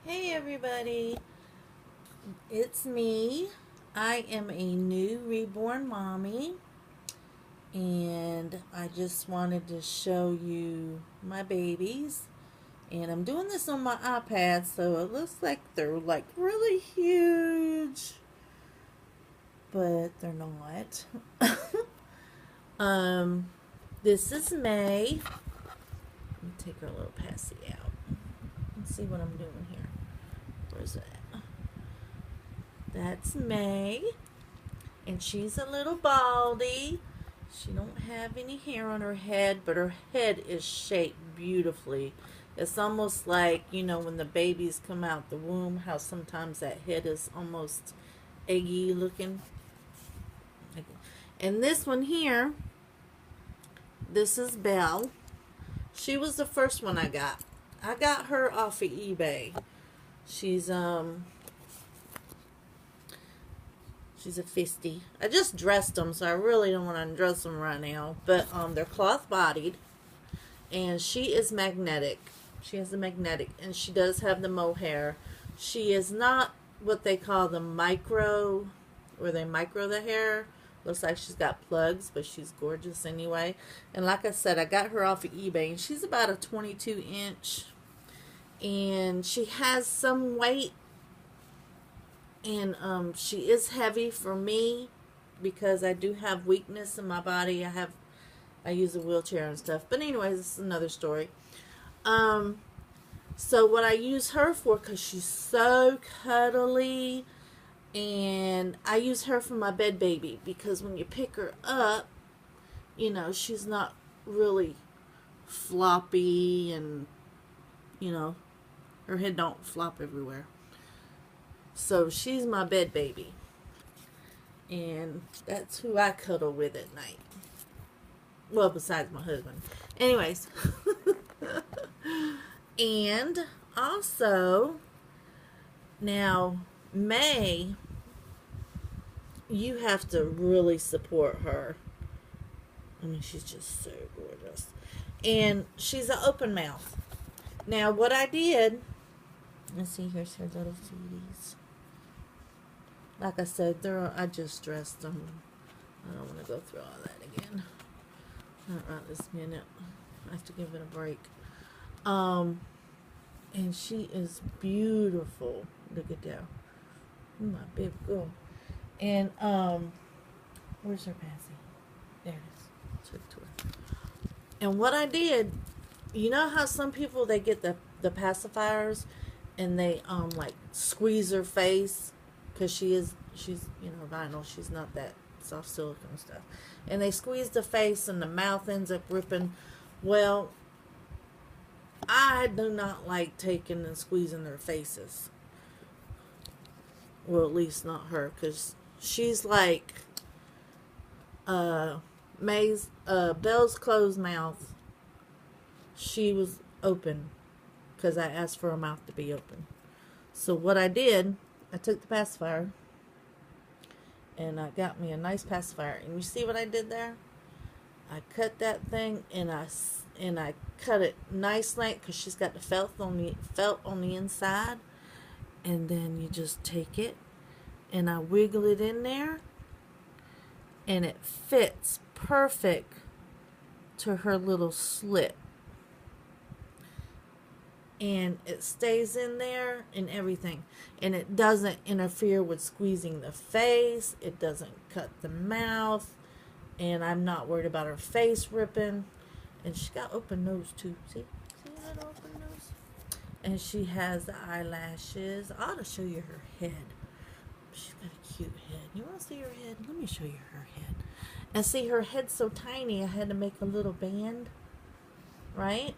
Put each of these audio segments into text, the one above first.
Hey everybody, it's me. I am a new reborn mommy, and I just wanted to show you my babies. And I'm doing this on my iPad, so it looks like they're like really huge, but they're not. um, this is May. Let me take her little passy out. Let's see what I'm doing here. Where's it at? That's May, and she's a little baldy. She don't have any hair on her head, but her head is shaped beautifully. It's almost like, when the babies come out the womb, how sometimes that head is almost eggy looking. And this one here, this is Belle. She was the first one I got. I got her off of eBay. She's a fisty. I just dressed them, so I really don't want to undress them right now. But they're cloth bodied, and she is magnetic. She has the magnetic, and she does have the mohair. She is not what they call the micro, where they micro the hair. Looks like she's got plugs, but she's gorgeous anyway. And like I said, I got her off of eBay, and she's about a 22 inch. And she has some weight, and she is heavy for me because I do have weakness in my body. I use a wheelchair and stuff. But anyways, this is another story. So what I use her for, because she's so cuddly, and I use her for my bed baby, because when you pick her up, she's not really floppy, and her head don't flop everywhere. So she's my bed baby, and that's who I cuddle with at night. Well, besides my husband. Anyways. And also, now, May, you have to really support her. I mean, she's just so gorgeous. And she's an open mouth. Now, what I did, let's see, here's her little feeties. Like I said, I just dressed them. I don't want to go through all that again. Not right this minute. I have to give it a break. And she is beautiful. Look at that. My big girl. And, where's her passy? There it is. Took it to her. And what I did, you know how some people, they get the pacifiers, and they, like, squeeze her face, because she's, vinyl. She's not that soft silicone stuff. And they squeeze the face, and the mouth ends up ripping. Well, I do not like taking and squeezing their faces. Well, at least not her, because she's like Bell's closed mouth. She was open because I asked for her mouth to be open. So what I did, I took the pacifier, and I got me a nice pacifier. And you see what I did there? I cut that thing, and I cut it nice length, because she's got the felt on the inside. And then you just take it, and I wiggle it in there, and it fits perfect to her little slit. And it stays in there and everything. And it doesn't interfere with squeezing the face. It doesn't cut the mouth. And I'm not worried about her face ripping. And she got open nose too. See that open nose? And she has the eyelashes. I ought to show you her head. She's got a cute head. You want to see her head? Let me show you her head. And see, her head's so tiny, I had to make a little band. Right?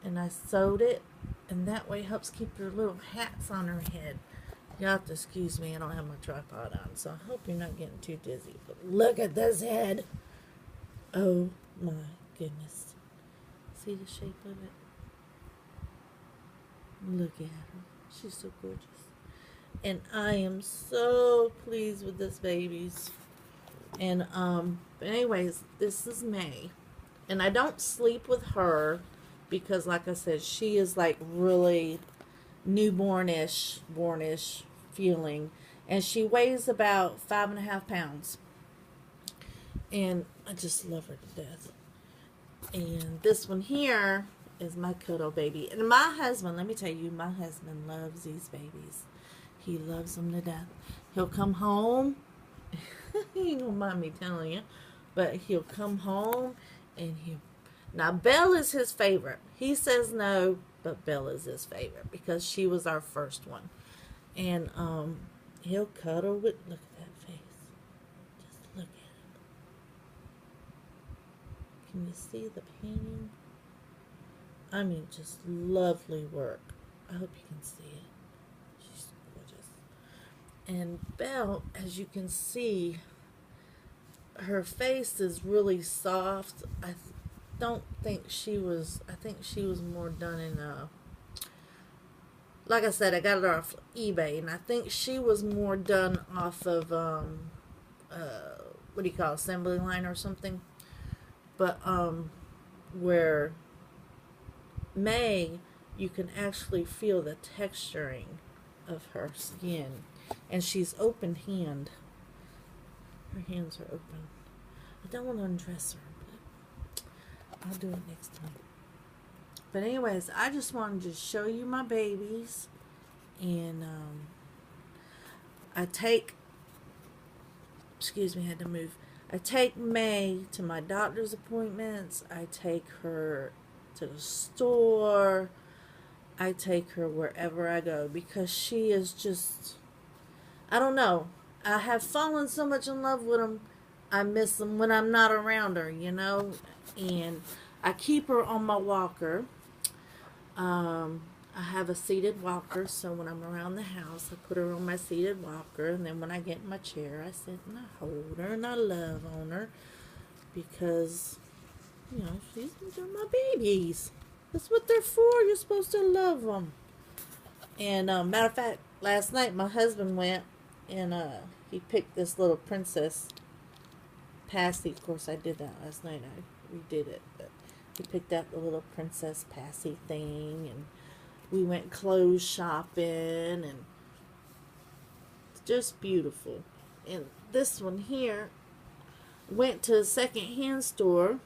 And I sewed it. And that way helps keep her little hats on her head. You'll have to excuse me, I don't have my tripod on, so I hope you're not getting too dizzy. But look at this head. Oh my goodness. See the shape of it? Look at her. She's so gorgeous. And I am so pleased with this babies. And but anyways, this is May. And I don't sleep with her because, like I said, she is like really newbornish, bornish feeling. And she weighs about 5.5 pounds. And I just love her to death. And this one here is my cuddle baby. And my husband, let me tell you, my husband loves these babies. He loves them to death. He'll come home. He ain't gonna mind me telling you. But he'll come home and now Belle is his favorite. He says no, but Belle is his favorite because she was our first one. And he'll cuddle with, look at that face. Just look at it. Can you see the painting? I mean, just lovely work. I hope you can see it. She's gorgeous. And Belle, as you can see, her face is really soft. I think she was more done in like I said, I got it off eBay, and I think she was more done off of what do you call it, assembly line or something. But where May, you can actually feel the texturing of her skin, and she's open hand. Her hands are open. I don't want to undress her, but I'll do it next time. But anyways, I just wanted to show you my babies. And I take May to my doctor's appointments. I take her to the store. I take her wherever I go because she is just, I don't know. I have fallen so much in love with them. I miss them when I'm not around her, you know. And I keep her on my walker. I have a seated walker, so when I'm around the house, I put her on my seated walker. And then when I get in my chair, I sit and I hold her and I love on her because, you know, they're my babies. That's what they're for. You're supposed to love them. And matter of fact, last night my husband went and he picked this little princess passy. Of course, I did that last night. I redid it, but he picked out the little princess passy thing, and we went clothes shopping, and it's just beautiful. And this one here went to a second-hand store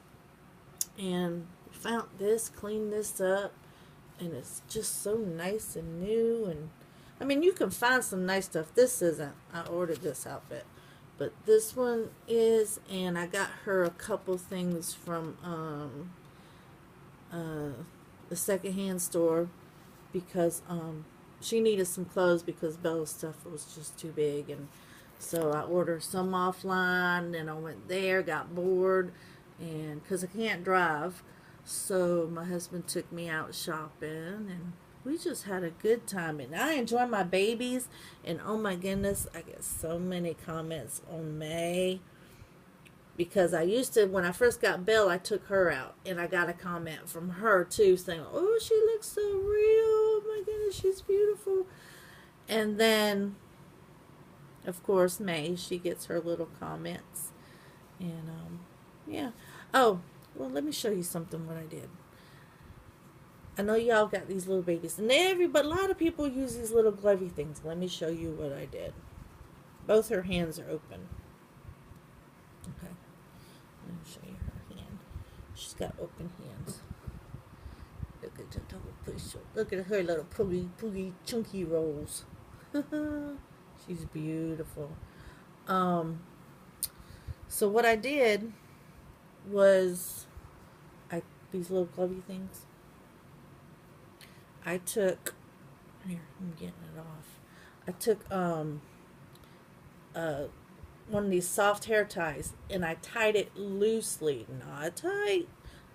and found this, cleaned this up, and it's just so nice and new. And I mean, you can find some nice stuff. This isn't. I ordered this outfit, but this one is. And I got her a couple things from the second-hand store because she needed some clothes because Bella's stuff was just too big. And so I ordered some offline, and I went there, got bored, and because I can't drive, so my husband took me out shopping, and we just had a good time. And I enjoy my babies, and oh my goodness, I get so many comments on May. Because I used to, when I first got Belle, I took her out. And I got a comment from her, too, saying, oh, she looks so real. Oh, my goodness, she's beautiful. And then, of course, May, she gets her little comments. And, yeah. Oh, well, let me show you something what I did. I know y'all got these little babies. And but a lot of people use these little glovey things. Let me show you what I did. Both her hands are open. Okay. Let me show you her hand. She's got open hands. Look at the double push. Look at her little poogie chunky rolls. She's beautiful. So what I did was these little glovey things. I took here, I'm getting it off. I took one of these soft hair ties, and I tied it loosely, not tight.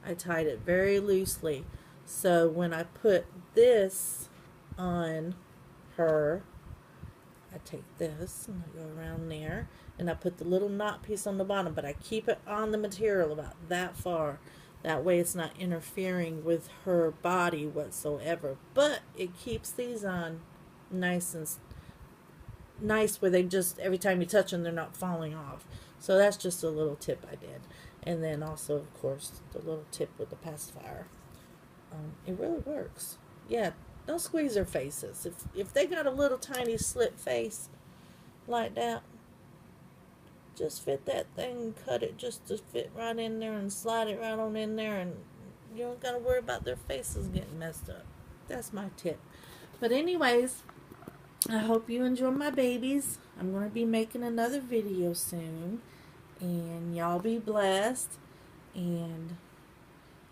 I tied it very loosely. So when I put this on her, I take this and I go around there, and I put the little knot piece on the bottom, but I keep it on the material about that far. That way it's not interfering with her body whatsoever. But it keeps these on nice where they just, every time you touch them, they're not falling off. So that's just a little tip I did. And then also, of course, the little tip with the pacifier. It really works. Yeah, Don't squeeze their faces. If they got a little tiny slit face like that, just fit that thing and cut it just to fit right in there and slide it right on in there, and you don't got to worry about their faces getting messed up. That's my tip. But anyways, I hope you enjoy my babies. I'm going to be making another video soon. And y'all be blessed. And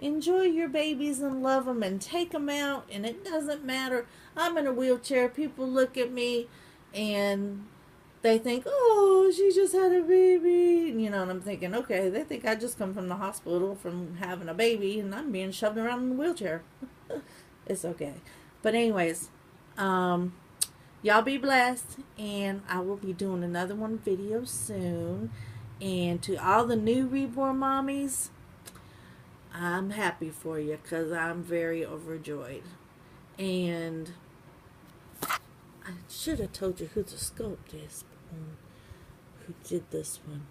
enjoy your babies and love them and take them out. And it doesn't matter. I'm in a wheelchair. People look at me and they think, oh, she just had a baby. You know, and I'm thinking, okay, they think I just come from the hospital from having a baby and I'm being shoved around in a wheelchair. It's okay. But anyways, y'all be blessed, and I will be doing another one video soon. And to all the new Reborn Mommies, I'm happy for you because I'm very overjoyed. And I should have told you who the sculpt is, who did this one.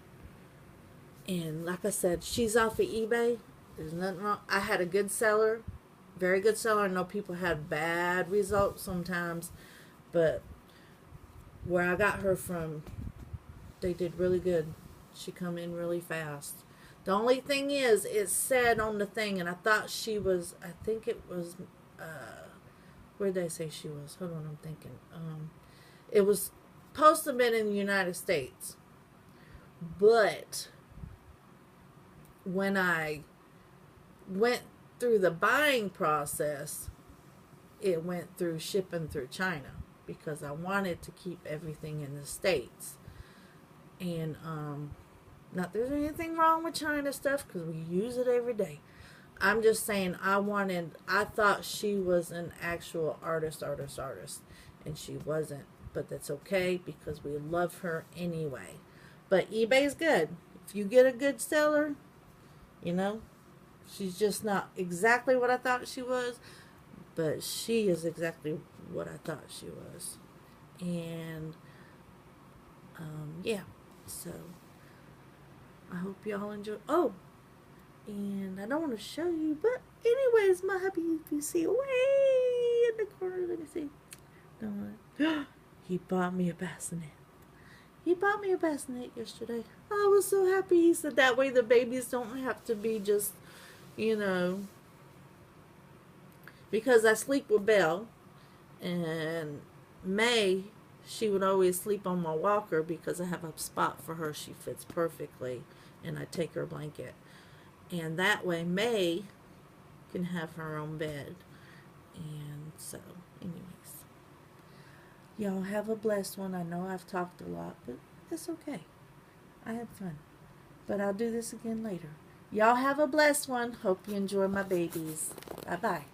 And like I said, she's off of eBay. There's nothing wrong. I had a good seller, very good seller. I know people had bad results sometimes, but where I got her from, they did really good. She come in really fast. The only thing is, it said on the thing, and I thought she was, I think it was, where did they say she was? Hold on, I'm thinking. It was supposed to have been in the United States, but when I went through the buying process, it went through shipping through China because I wanted to keep everything in the States. And not there's anything wrong with China stuff because we use it every day. I'm just saying I thought she was an actual artist, and she wasn't. But that's okay because we love her anyway. But eBay's good. If you get a good seller, you know, she's just not exactly what I thought she was, but she is exactly what I thought she was. And yeah, so I hope y'all enjoy. Oh, and I don't want to show you, but anyways, my hubby, you can see way in the corner. Let me see. He bought me a bassinet. He bought me a bassinet yesterday. I was so happy. He said that way the babies don't have to be just, you know, because I sleep with Belle, and May, she would always sleep on my walker because I have a spot for her. She fits perfectly, and I take her blanket. And that way May can have her own bed. And so, anyways, y'all have a blessed one. I know I've talked a lot, but it's okay. I had fun. But I'll do this again later. Y'all have a blessed one. Hope you enjoy my babies. Bye-bye.